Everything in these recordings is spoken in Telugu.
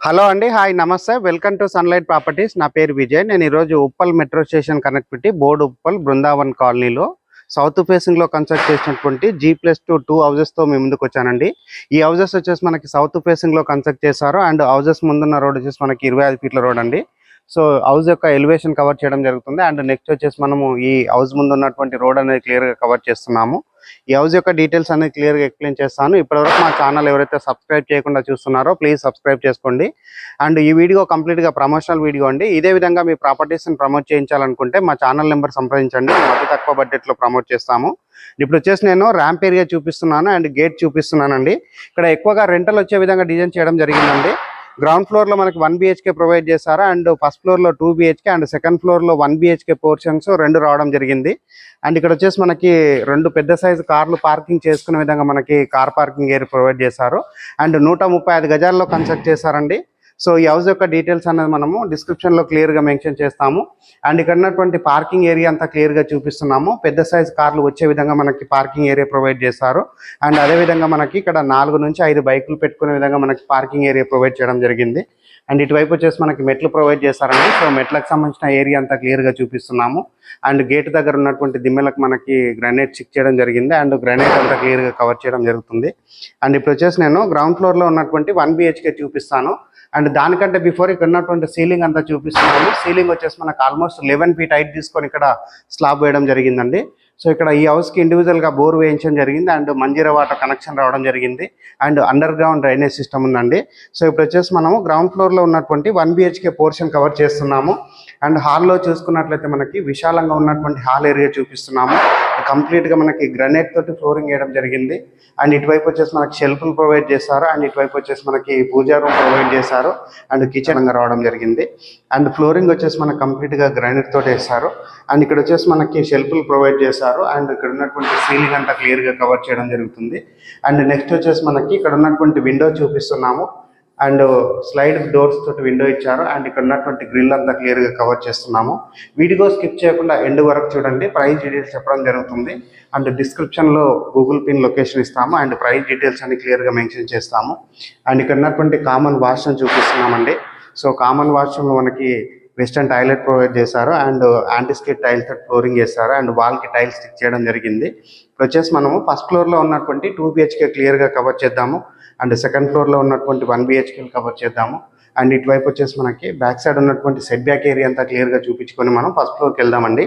హలో అండి, హాయ్, నమస్తే. Welcome to sunlight properties. నా పేరు విజయ్. నేను ఈరోజు Uppal metro station connectivity board Uppal Brindavan కాలనీలో సౌత్ ఫేసింగ్లో కన్స్ట్రక్ట్ చేసినటువంటి G+2 హౌజెస్తో మీ ముందుకు వచ్చానండి. ఈ హౌజెస్ వచ్చేసి మనకి సౌత్ ఫేసింగ్లో కన్స్ట్రక్ట్ చేశారు. అండ్ హౌజెస్ ముందున్న రోడ్ వచ్చేసి మనకి 25 ఫీట్ల రోడ్ అండి. సో హౌస్ యొక్క ఎలివేషన్ కవర్ చేయడం జరుగుతుంది. అండ్ నెక్స్ట్ వచ్చేసి మనము ఈ హౌస్ ముందు ఉన్నటువంటి రోడ్ అనేది క్లియర్గా కవర్ చేస్తున్నాము. ఈ హౌస్ యొక్క డీటెయిల్స్ అనేది క్లియర్గా ఎక్స్ప్లెయిన్ చేస్తాను. ఇప్పటివరకు మా ఛానల్ ఎవరైతే సబ్స్క్రైబ్ చేయకుండా చూస్తున్నారో ప్లీజ్ సబ్స్క్రైబ్ చేసుకోండి. అండ్ ఈ వీడియో కంప్లీట్గా ప్రమోషనల్ వీడియో అండి. ఇదే విధంగా మీ ప్రాపర్టీస్ని ప్రమోట్ చేయించాలనుకుంటే మా ఛానల్ నెంబర్ సంప్రదించండి. మేము అతి తక్కువ బడ్జెట్లో ప్రమోట్ చేస్తాము. ఇప్పుడు వచ్చేసి నేను ర్యాంప్ ఏరియా చూపిస్తున్నాను అండ్ గేట్ చూపిస్తున్నానండి. ఇక్కడ ఎక్కువగా రెంటల్ వచ్చే విధంగా డిజైన్ చేయడం జరిగిందండి. గ్రౌండ్ ఫ్లోర్లో మనకి 1 BHK ప్రొవైడ్ చేశారు. అండ్ ఫస్ట్ ఫ్లోర్లో 2 BHK అండ్ సెకండ్ ఫ్లోర్లో 1 BHK పోర్షన్స్ 2 రావడం జరిగింది. అండ్ ఇక్కడ వచ్చేసి మనకి 2 పెద్ద సైజు కార్లు పార్కింగ్ చేసుకునే విధంగా మనకి కార్ పార్కింగ్ ఏరియా ప్రొవైడ్ చేశారు. అండ్ 135 గజాల్లో కన్స్ట్రక్ట్ చేశారండి. సో ఈ హౌస్ యొక్క డీటెయిల్స్ అనేది మనము డిస్క్రిప్షన్లో క్లియర్గా మెన్షన్ చేస్తాము. అండ్ ఇక్కడ ఉన్నటువంటి పార్కింగ్ ఏరియా అంతా క్లియర్గా చూపిస్తున్నాము. పెద్ద సైజ్ కార్లు వచ్చే విధంగా మనకి పార్కింగ్ ఏరియా ప్రొవైడ్ చేస్తారు. అండ్ అదేవిధంగా మనకి ఇక్కడ 4 నుంచి 5 బైకులు పెట్టుకునే విధంగా మనకి పార్కింగ్ ఏరియా ప్రొవైడ్ చేయడం జరిగింది. అండ్ ఇటువైపు వచ్చేసి మనకి మెట్లు ప్రొవైడ్ చేస్తారండి. సో మెట్లకు సంబంధించిన ఏరియా అంతా క్లియర్గా చూపిస్తున్నాము. అండ్ గేట్ దగ్గర ఉన్నటువంటి దిమ్మెలకు మనకి గ్రానైట్ స్టిక్ చేయడం జరిగింది. అండ్ గ్రానైట్ అంతా క్లియర్గా కవర్ చేయడం జరుగుతుంది. అండ్ ఇప్పుడు వచ్చేసి నేను గ్రౌండ్ ఫ్లోర్లో ఉన్నటువంటి 1 BHK చూపిస్తాను. అండ్ దానికంటే బిఫోర్ ఇక్కడ ఉన్నటువంటి సీలింగ్ అంతా చూపిస్తున్నాము. సీలింగ్ వచ్చేసి మనకు ఆల్మోస్ట్ 11 ఫీట్ హైట్ తీసుకొని ఇక్కడ స్లాబ్ వేయడం జరిగిందండి. సో ఇక్కడ ఈ హౌస్కి ఇండివిజువల్గా బోర్ వేయించడం జరిగింది. అండ్ మంజీరా వాటర్ కనెక్షన్ రావడం జరిగింది. And under ground drainage system ఉందండి. సో ఇప్పుడు వచ్చేసి మనము గ్రౌండ్ ఫ్లోర్లో ఉన్నటువంటి 1 BHK పోర్షన్ కవర్ చేస్తున్నాము. అండ్ హాల్లో చూసుకున్నట్లయితే మనకి విశాలంగా ఉన్నటువంటి హాల్ ఏరియా చూపిస్తున్నాము. కంప్లీట్గా మనకి గ్రానైట్ తోటి ఫ్లోరింగ్ వేయడం జరిగింది. అండ్ ఇటువైపు వచ్చేసి మనకి షెల్ఫ్లు ప్రొవైడ్ చేస్తారు. అండ్ ఇటువైపు వచ్చేసి మనకి పూజా రూమ్ ప్రొవైడ్ చేశారు. అండ్ కిచెన్ రావడం జరిగింది. అండ్ ఫ్లోరింగ్ వచ్చేసి మనకి కంప్లీట్గా గ్రానైట్ తోటి వేస్తారు. అండ్ ఇక్కడ వచ్చేసి మనకి షెల్ఫ్లు ప్రొవైడ్ చేశారు. అండ్ ఇక్కడ ఉన్నటువంటి సీలింగ్ అంతా క్లియర్గా కవర్ చేయడం జరుగుతుంది. అండ్ నెక్స్ట్ వచ్చేసి మనకి ఇక్కడ ఉన్నటువంటి విండో చూపిస్తున్నాము. అండ్ స్లైడ్ డోర్స్ తోటి విండో ఇచ్చారు. అండ్ ఇక్కడ ఉన్నటువంటి గ్రిల్ అంతా క్లియర్గా కవర్ చేస్తున్నాము. వీడియో స్కిప్ చేయకుండా ఎండ్ వరకు చూడండి. ప్రైస్ డీటెయిల్స్ చెప్పడం జరుగుతుంది. అండ్ డిస్క్రిప్షన్లో గూగుల్ పిన్ లొకేషన్ ఇస్తాము. అండ్ ప్రైస్ డీటెయిల్స్ అన్ని క్లియర్గా మెన్షన్ చేస్తాము. అండ్ ఇక్కడ ఉన్నటువంటి కామన్ వాష్రూమ్ చూపిస్తున్నామండి. సో కామన్ వాష్రూమ్లో మనకి వెస్టర్న్ టాయిలెట్ ప్రొవైడ్ చేశారు. అండ్ యాంటీస్కేట్ టైల్స్ తోటి ఫ్లోరింగ్ చేస్తారు. అండ్ వాల్కి టైల్స్ స్టిక్ చేయడం జరిగింది. ఇప్పుడు వచ్చేసి మనము ఫస్ట్ ఫ్లోర్లో ఉన్నటువంటి 2 BHK క్లియర్గా కవర్ చేద్దాము. అండ్ సెకండ్ ఫ్లోర్లో ఉన్నటువంటి 1 BHK కవర్ చేద్దాము. అండ్ ఇటువైపు వచ్చేసి మనకి బ్యాక్ సైడ్ ఉన్నటువంటి సెట్ బ్యాక్ ఏరియా అంతా క్లియర్గా చూపించుకొని మనం ఫస్ట్ ఫ్లోర్కి వెళ్దామండి.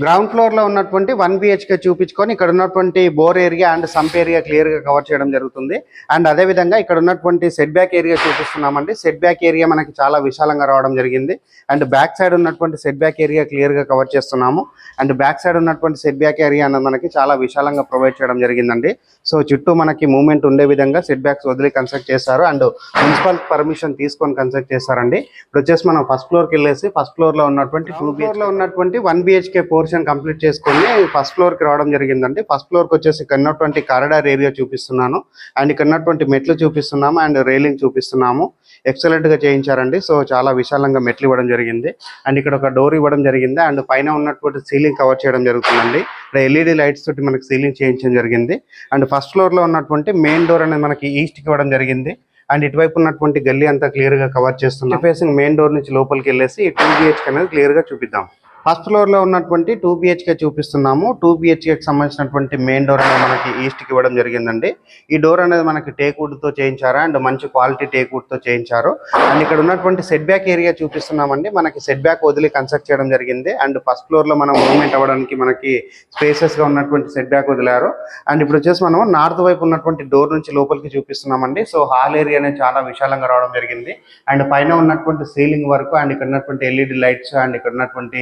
గ్రౌండ్ ఫ్లోర్లో ఉన్నటువంటి 1 BHK చూపించుకొని ఇక్కడ ఉన్నటువంటి bore area and sump area క్లియర్గా కవర్ చేయడం జరుగుతుంది. అండ్ అదేవిధంగా ఇక్కడ ఉన్నటువంటి సెట్ బ్యాక్ ఏరియా చూపిస్తున్నామండి. సెట్ బ్యాక్ ఏరియా మనకి చాలా విశాలంగా రావడం జరిగింది. అండ్ బ్యాక్ సైడ్ ఉన్నటువంటి సెట్ బ్యాక్ ఏరియా క్లియర్గా కవర్ చేస్తున్నాము. అండ్ బ్యాక్ సైడ్ ఉన్నటువంటి సెట్ బ్యాక్ ఏరియా అన్నది మనకి చాలా విశాలంగా ప్రొవైడ్ చేయడం జరిగిందండి. సో చుట్టూ మనకి మూవ్మెంట్ ఉండే విధంగా సెట్ బ్యాక్స్ వదిలి కన్స్ట్రక్ట్ చేశారు. అండ్ మున్సిపల్ పర్మిషన్ తీసుకొని కన్స్ట్రక్ట్ చేశారండి. ఇప్పుడు వచ్చేసి మనం ఫస్ట్ ఫ్లోర్కి వెళ్ళేసి ఫస్ట్ ఫ్లోర్లో ఉన్నటువంటి 2 BHK ఉన్నటువంటి 1 BHK పోర్షన్ కంప్లీట్ చేసుకొని ఫస్ట్ ఫ్లోర్కి రావడం జరిగిందండి. ఫస్ట్ ఫ్లోర్కి వచ్చేసి ఇక్కడ ఉన్నటువంటి కారిడార్ ఏరియా చూపిస్తున్నాను. అండ్ ఇక్కడ ఉన్నటువంటి మెట్లు చూపిస్తున్నాము. అండ్ రైలింగ్ చూపిస్తున్నాము. ఎక్సలెంట్గా చేయించారండి. సో చాలా విశాలంగా మెట్లు ఇవ్వడం జరిగింది. అండ్ ఇక్కడ ఒక డోర్ ఇవ్వడం జరిగింది. అండ్ పైన ఉన్నటువంటి సీలింగ్ కవర్ చేయడం జరుగుతుందండి. ఇక్కడ LED లైట్స్ తోటి మనకి సీలింగ్ చేయించడం జరిగింది. అండ్ ఫస్ట్ ఫ్లోర్లో ఉన్నటువంటి మెయిన్ డోర్ అనేది మనకి ఈస్ట్కి ఇవ్వడం జరిగింది. అండ్ ఇటువైపు ఉన్నటువంటి గల్లీ అంతా క్లియర్గా కవర్ చేస్తున్నాం. ఫేసింగ్ మెయిన్ డోర్ నుంచి లోపలికి వెళ్ళేసి 2 BHK అనేది క్లియర్గా చూపిద్దాం. ఫస్ట్ ఫ్లోర్లో ఉన్నటువంటి 2 BHK చూపిస్తున్నాము. 2 BHKకి సంబంధించినటువంటి మెయిన్ డోర్ అనేది మనకి ఈస్ట్కి ఇవ్వడం జరిగిందండి. ఈ డోర్ అనేది మనకి టేక్వుడ్తో చేయించారు. అండ్ మంచి క్వాలిటీ టేక్వుడ్తో చేయించారు. అండ్ ఇక్కడ ఉన్నటువంటి సెట్ బ్యాక్ ఏరియా చూపిస్తున్నామండి. మనకి సెట్ బ్యాక్ వదిలి కన్స్ట్రక్ట్ చేయడం జరిగింది. అండ్ ఫస్ట్ ఫ్లోర్లో మనం మూవ్మెంట్ అవ్వడానికి మనకి స్పేసెస్గా ఉన్నటువంటి సెట్ బ్యాక్ వదిలారు. అండ్ ఇప్పుడు వచ్చేసి మనం నార్త్ వైపు ఉన్నటువంటి డోర్ నుంచి లోపలికి చూపిస్తున్నామండి. సో హాల్ ఏరియా అనేది చాలా విశాలంగా రావడం జరిగింది. అండ్ పైన ఉన్నటువంటి సీలింగ్ వరకు అండ్ ఇక్కడ ఉన్నటువంటి LED లైట్స్ అండ్ ఇక్కడ ఉన్నటువంటి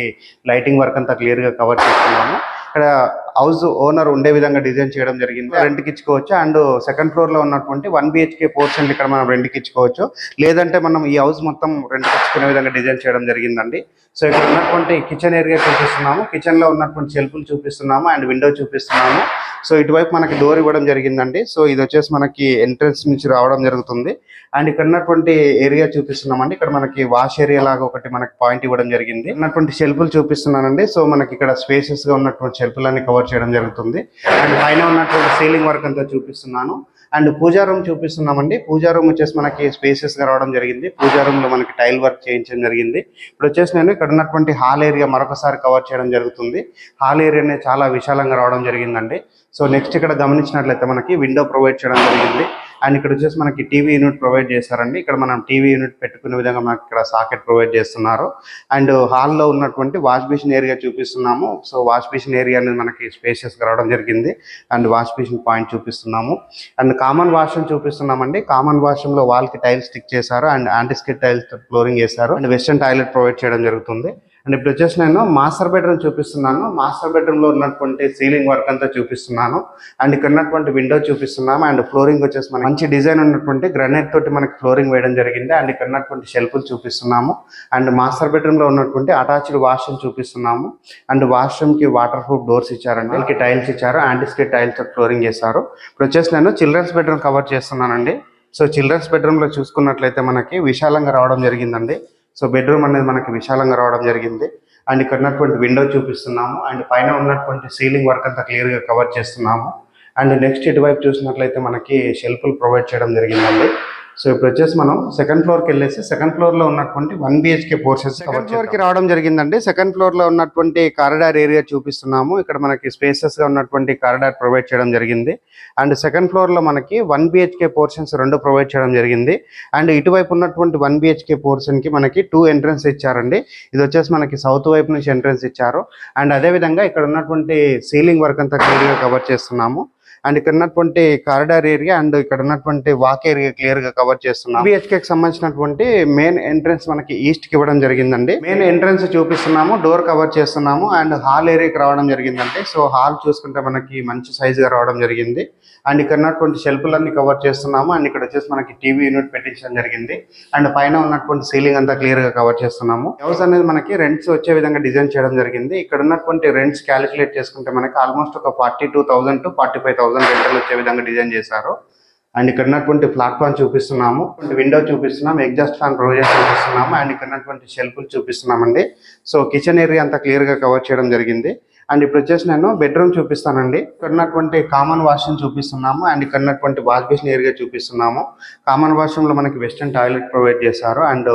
లైటింగ్ వర్క్ అంతా క్లియర్గా కవర్ చేస్తున్నాము. ఇక్కడ హౌస్ ఓనర్ ఉండే విధంగా డిజైన్ చేయడం జరిగింది. రెంట్కి ఇచ్చుకోవచ్చు. అండ్ సెకండ్ ఫ్లోర్లో ఉన్నటువంటి 1 BHK పోర్షన్ ఇక్కడ మనం రెంట్కి ఇచ్చుకోవచ్చు. లేదంటే మనం ఈ హౌస్ మొత్తం రెంట్కి ఇచ్చుకునే విధంగా డిజైన్ చేయడం జరిగిందండి. సో ఇక్కడ ఉన్నటువంటి కిచెన్ ఏరియా చూపిస్తున్నాము. కిచెన్లో ఉన్నటువంటి షెల్ఫ్లు చూపిస్తున్నాము. అండ్ విండో చూపిస్తున్నాము. సో ఇటువైపు మనకి డోర్ ఇవ్వడం జరిగిందండి. సో ఇది వచ్చేసి మనకి ఎంట్రన్స్ నుంచి రావడం జరుగుతుంది. అండ్ ఇక్కడ ఉన్నటువంటి ఏరియా చూపిస్తున్నామండి. ఇక్కడ మనకి వాష్ ఏరియా లాగా ఒకటి మనకి పాయింట్ ఇవ్వడం జరిగింది. ఉన్నటువంటి షెల్ఫ్లు చూపిస్తున్నానండి. సో మనకి ఇక్కడ స్పేసెస్ గా ఉన్నటువంటి షెల్ఫ్లన్నీ కవర్ చేయడం జరుగుతుంది. అండ్ పైన ఉన్నటువంటి సీలింగ్ వర్క్ అంతా చూపిస్తున్నాను. అండ్ పూజా రూమ్ చూపిస్తున్నామండి. పూజా రూమ్ వచ్చేసి మనకి స్పేసెస్ గా రావడం జరిగింది. పూజా రూమ్ లో మనకి టైల్ వర్క్ చేయించడం జరిగింది. ఇప్పుడు వచ్చేసి నేను ఇక్కడ ఉన్నటువంటి హాల్ ఏరియా మరొకసారి కవర్ చేయడం జరుగుతుంది. హాల్ ఏరియానే చాలా విశాలంగా రావడం జరిగిందండి. సో నెక్స్ట్ ఇక్కడ గమనించినట్లయితే మనకి విండో ప్రొవైడ్ చేయడం జరిగింది. అండ్ ఇక్కడ వచ్చేసి మనకి టీవీ యూనిట్ ప్రొవైడ్ చేశారండి. ఇక్కడ మనం టీవీ యూనిట్ పెట్టుకునే విధంగా మనకి ఇక్కడ సాకెట్ ప్రొవైడ్ చేస్తున్నారు. అండ్ హాల్లో ఉన్నటువంటి వాష్ బేసిన్ ఏరియా చూపిస్తున్నాము. సో వాష్ బేసిన్ ఏరియా అనేది మనకి స్పేషియస్ గా రావడం జరిగింది. అండ్ వాష్ బేసిన్ పాయింట్ చూపిస్తున్నాము. అండ్ కామన్ వాష్రూమ్ చూపిస్తున్నామండి. కామన్ వాష్రూమ్ లో వాల్ కి టైల్స్ స్టిక్ చేశారు. And anti skid tiles flooring చేశారు. అండ్ వెస్టర్న్ టాయిలెట్ ప్రొవైడ్ చేయడం జరుగుతుంది. అండ్ ఇప్పుడు వచ్చేసి నేను మాస్టర్ బెడ్రూమ్ చూపిస్తున్నాను. మాస్టర్ బెడ్రూమ్ లో ఉన్నటువంటి సీలింగ్ వర్క్ అంతా చూపిస్తున్నాను. అండ్ ఇక్కడ ఉన్నటువంటి విండో చూపిస్తున్నాము. అండ్ ఫ్లోరింగ్ వచ్చేసి మనకి మంచి డిజైన్ ఉన్నటువంటి గ్రానైట్ తోటి మనకి ఫ్లోరింగ్ వేయడం జరిగింది. అండ్ ఇక్కడ ఉన్నటువంటి షెల్ఫ్లు చూపిస్తున్నాము. అండ్ మాస్టర్ బెడ్రూమ్ లో ఉన్నటువంటి అటాచ్డ్ వాష్రూమ్ చూపిస్తున్నాము. అండ్ వాష్రూమ్ కి వాటర్ ప్రూఫ్ డోర్స్ ఇచ్చారండి. వాళ్ళకి టైల్స్ ఇచ్చారు. యాంటీ స్కిడ్ టైల్స్ తో ఫ్లోరింగ్ చేశారు. ఇప్పుడు వచ్చేసి నేను చిల్డ్రన్స్ బెడ్రూమ్ కవర్ చేస్తున్నానండి. సో చిల్డ్రన్స్ బెడ్రూమ్ లో చూసుకున్నట్లయితే మనకి విశాలంగా రావడం జరిగిందండి. సో బెడ్రూమ్ అనేది మనకి విశాలంగా రావడం జరిగింది. అండ్ ఇక్కడ ఉన్నటువంటి విండో చూపిస్తున్నాము. అండ్ పైన ఉన్నటువంటి సీలింగ్ వర్క్ అంతా క్లియర్గా కవర్ చేస్తున్నాము. అండ్ నెక్స్ట్ ఇటువైపు చూసినట్లయితే మనకి షెల్ఫ్లు ప్రొవైడ్ చేయడం జరిగిందండి. సో ఇప్పుడు వచ్చేసి మనం సెకండ్ ఫ్లోర్కి వెళ్ళేసి సెకండ్ ఫ్లోర్లో ఉన్నటువంటి 1 BHK పోర్షన్స్ సెకండ్ ఫ్లోర్కి రావడం జరిగిందండి. సెకండ్ ఫ్లోర్లో ఉన్నటువంటి కారిడార్ ఏరియా చూపిస్తున్నాము. ఇక్కడ మనకి స్పేసెస్గా ఉన్నటువంటి కారిడార్ ప్రొవైడ్ చేయడం జరిగింది. అండ్ సెకండ్ ఫ్లోర్లో మనకి 1 BHK పోర్షన్స్ 2 ప్రొవైడ్ చేయడం జరిగింది. అండ్ ఇటువైపు ఉన్నటువంటి 1 BHK పోర్షన్కి మనకి 2 ఎంట్రన్స్ ఇచ్చారండి. ఇది వచ్చేసి మనకి సౌత్ వైపు నుంచి ఎంట్రన్స్ ఇచ్చారు. అండ్ అదేవిధంగా ఇక్కడ ఉన్నటువంటి సీలింగ్ వర్క్ అంతా క్లియర్గా కవర్ చేస్తున్నాము. అండ్ ఇక్కడ ఉన్నటువంటి కారిడార్ ఏరియా అండ్ ఇక్కడ ఉన్నటువంటి వాక్ ఏరియా క్లియర్ గా కవర్ చేస్తున్నాం. బిహెచ్కేకి సంబంధించినటువంటి మెయిన్ ఎంట్రన్స్ మనకి ఈస్ట్ కి ఇవ్వడం జరిగిందండి. మెయిన్ ఎంట్రన్స్ చూపిస్తున్నాము, డోర్ కవర్ చేస్తున్నాము. అండ్ హాల్ ఏరియాకి రావడం జరిగిందండి. సో హాల్ చూసుకుంటే మనకి మంచి సైజ్ గా రావడం జరిగింది. అండ్ ఇక్కడ ఉన్నటువంటి షెల్ఫ్లన్నీ కవర్ చేస్తున్నాము. అండ్ ఇక్కడ వచ్చేసి మనకి టీవీ యూనిట్ పెట్టించడం జరిగింది. అండ్ పైన ఉన్నటువంటి సీలింగ్ అంతా క్లియర్ గా కవర్ చేస్తున్నాము. హౌస్ అనేది మనకి రెంట్స్ వచ్చే విధంగా డిజైన్ చేయడం జరిగింది. ఇక్కడ ఉన్నటువంటి రెంట్స్ క్యాలిక్యులేట్ చేసుకుంటే మనకి ఆల్మోస్ట్ ఒక 42,000 to 45,000 రెంటల్ వచ్చే విధంగా డిజైన్ చేశారు. అండ్ ఇక్కడ ఉన్నటువంటి ప్లాట్ఫామ్ చూపిస్తున్నాము, విండో చూపిస్తున్నాము, ఎగ్జాస్ట్ ఫ్యాన్ ప్రొవిజన్ చూపిస్తున్నాము. అండ్ ఇక్కడ ఉన్నటువంటి షెల్ఫ్లు చూపిస్తున్నామండి. సో కిచెన్ ఏరియా అంతా క్లియర్ గా కవర్ చేయడం జరిగింది. అండ్ ఇప్పుడు వచ్చేసి నేను బెడ్రూమ్ చూపిస్తానండి. ఇక్కడ ఉన్నటువంటి కామన్ వాష్రూమ్ చూపిస్తున్నాము. అండ్ ఇక్కడ ఉన్నటువంటి వాష్ బేసిన్ ఏరియా చూపిస్తున్నాము. కామన్ వాష్రూమ్ లో మనకి వెస్టర్న్ టాయిలెట్ ప్రొవైడ్ చేశారు. అండ్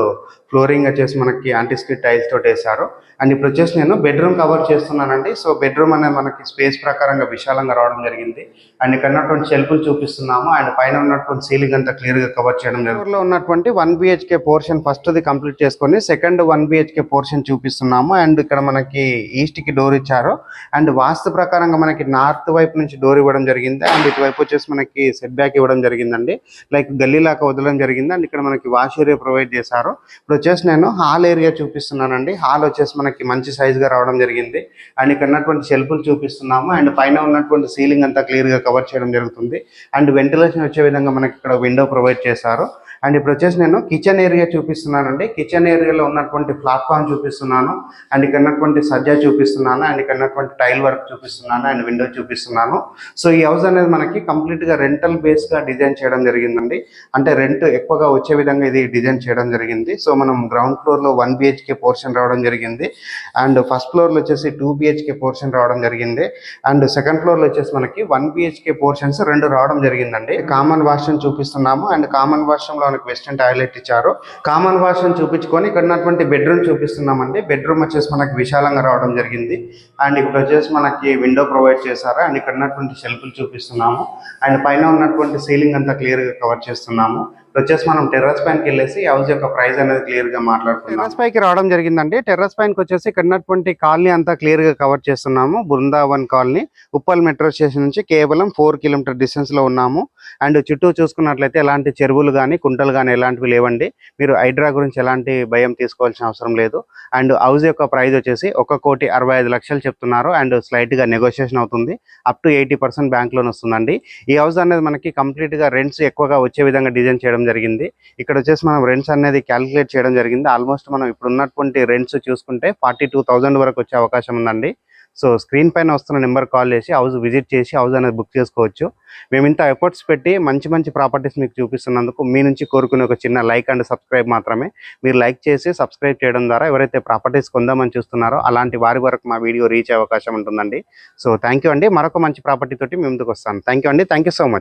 ఫ్లోరింగ్ వచ్చేసి మనకి యాంటీ స్కిడ్ టైల్స్ తోటి వేశారు. అండ్ ఇప్పుడు వచ్చేసి నేను బెడ్రూమ్ కవర్ చేస్తున్నానండి. సో బెడ్రూమ్ అనేది మనకి స్పేస్ ప్రకారంగా విశాలంగా రావడం జరిగింది. అండ్ ఇక్కడ ఉన్నటువంటి షెల్ఫ్లు చూపిస్తున్నాము. అండ్ పైన ఉన్నటువంటి సీలింగ్ అంతా క్లియర్ గా కవర్ చేయడం జరిగింది. ఉన్నటువంటి 1 BHK portion first the complete చేసుకొని సెకండ్ 1 BHK పోర్షన్ చూపిస్తున్నాము. అండ్ ఇక్కడ మనకి ఈస్ట్ కి డోర్ ఇచ్చారు. అండ్ వాస్తు ప్రకారంగా మనకి నార్త్ వైపు నుంచి డోర్ ఇవ్వడం జరిగింది. అండ్ ఇటువైపు వచ్చేసి మనకి సెట్ బ్యాక్ ఇవ్వడం జరిగిందండి. లైక్ గల్లీ లాగా వదలడం జరిగింది. అండ్ ఇక్కడ మనకి వాష్ ఏరియా ప్రొవైడ్ చేశారు. ఇప్పుడు వచ్చేసి నేను హాల్ ఏరియా చూపిస్తున్నానండి. హాల్ వచ్చేసి మనకి మంచి సైజ్ గా రావడం జరిగింది. అండ్ ఇక్కడ ఉన్నటువంటి షెల్ఫ్లు చూపిస్తున్నాము. అండ్ పైన ఉన్నటువంటి సీలింగ్ అంతా క్లియర్ గా కవర్ చేయడం జరుగుతుంది. అండ్ వెంటిలేషన్ వచ్చే విధంగా మనకి ఇక్కడ విండో ప్రొవైడ్ చేశారు. అండ్ ఇప్పుడు వచ్చేసి నేను కిచెన్ ఏరియా చూపిస్తున్నానండి. కిచెన్ ఏరియాలో ఉన్నటువంటి ప్లాట్ఫామ్ చూపిస్తున్నాను. అండ్ ఇక్కడ ఉన్నటువంటి సజ్జా చూపిస్తున్నాను. అండ్ ఇక్కడ ఉన్నటువంటి టైల్ వర్క్ చూపిస్తున్నాను. అండ్ విండో చూపిస్తున్నాను. సో ఈ హౌస్ అనేది మనకి కంప్లీట్ గా రెంటల్ బేస్ గా డిజైన్ చేయడం జరిగిందండి. అంటే రెంట్ ఎక్కువగా వచ్చే విధంగా ఇది డిజైన్ చేయడం జరిగింది. సో మనం గ్రౌండ్ ఫ్లోర్ లో 1 BHK పోర్షన్ రావడం జరిగింది. అండ్ ఫస్ట్ ఫ్లోర్ లో వచ్చేసి 2 BHK పోర్షన్ రావడం జరిగింది. అండ్ సెకండ్ ఫ్లోర్ లో వచ్చేసి మనకి 1 BHK పోర్షన్స్ 2 రావడం జరిగిందండి. కామన్ వాష్రూమ్ చూపిస్తున్నాము. అండ్ కామన్ వాష్రూమ్ లో మనకి వెస్టర్న్ టాయిలెట్ ఇచ్చారు. కామన్ వాష్రూమ్ చూపించుకొని ఇక్కడ ఉన్నటువంటి బెడ్రూమ్ చూపిస్తున్నామండి. బెడ్రూమ్ వచ్చేసి మనకి విశాలంగా రావడం జరిగింది. అండ్ ఇక్కడ వచ్చేసి మనకి విండో ప్రొవైడ్ చేశారు. అండ్ ఇక్కడ ఉన్నటువంటి షెల్ఫ్లు చూపిస్తున్నాము. అండ్ పైన ఉన్నటువంటి సీలింగ్ అంతా క్లియర్ గా కవర్ చేస్తున్నాము. వచ్చేసి మనం టెర్రస్ పైనకి వెళ్ళేసి హౌస్ యొక్క ప్రైస్ అనేది క్లియర్ గా మాట్లాడుతున్నాం. టెర్రస్ పైకి రావడం జరిగిందండి. టెర్రస్ పైనకి వచ్చేసి ఇక్కడ ఉన్నటువంటి కాలనీ అంతా క్లియర్ గా కవర్ చేస్తున్నాము. Brindavan colony Uppal metro station నుంచి కేవలం 4 కిలోమీటర్ డిస్టెన్స్ లో ఉన్నాము. అండ్ చుట్టూ చూసుకున్నట్లయితే ఎలాంటి చెరువులు కానీ కుంటలు కానీ ఎలాంటివి లేవండి. మీరు హైడ్రా గురించి ఎలాంటి భయం తీసుకోవాల్సిన అవసరం లేదు. అండ్ హౌస్ యొక్క ప్రైస్ వచ్చేసి 1,65,00,000 చెప్తున్నారు. అండ్ స్లైట్ గా నెగోషియేషన్ అవుతుంది. అప్ టు 80% బ్యాంక్ లోన్ వస్తుందండి. ఈ హౌస్ అనేది మనకి కంప్లీట్ గా రెంట్స్ ఎక్కువగా వచ్చే విధంగా డిజైన్ చేయడం జరిగింది. ఇక్కడ వచ్చేసి మనం రెంట్స్ అనేది క్యాలిక్యులేట్ చేయడం జరిగింది. ఆల్మోస్ట్ మనం ఇప్పుడు ఉన్నటువంటి రెంట్స్ చూసుకుంటే 42,000 వరకు వచ్చే అవకాశం ఉందండి. సో స్క్రీన్ పైన వస్తున్న నెంబర్ కాల్ చేసి హౌస్ విజిట్ చేసి హౌస్ అనేది బుక్ చేసుకోవచ్చు. మేము ఇంత ఎఫర్ట్స్ పెట్టి మంచి మంచి ప్రాపర్టీస్ మీకు చూపిస్తున్నందుకు మీ నుంచి కోరుకునే ఒక చిన్న లైక్ అండ్ సబ్స్క్రైబ్ మాత్రమే. మీరు లైక్ చేసి సబ్స్క్రైబ్ చేయడం ద్వారా ఎవరైతే ప్రాపర్టీస్ కొందామని చూస్తున్నారో అలాంటి వారి వరకు మా వీడియో రీచ్ అయ్యే అవకాశం ఉంటుందండి. సో థ్యాంక్ యూ అండి. మరొక మంచి ప్రాపర్టీ తోటి మీ ముందుకు వస్తాను. థ్యాంక్ యూ అండి. Thank you so much.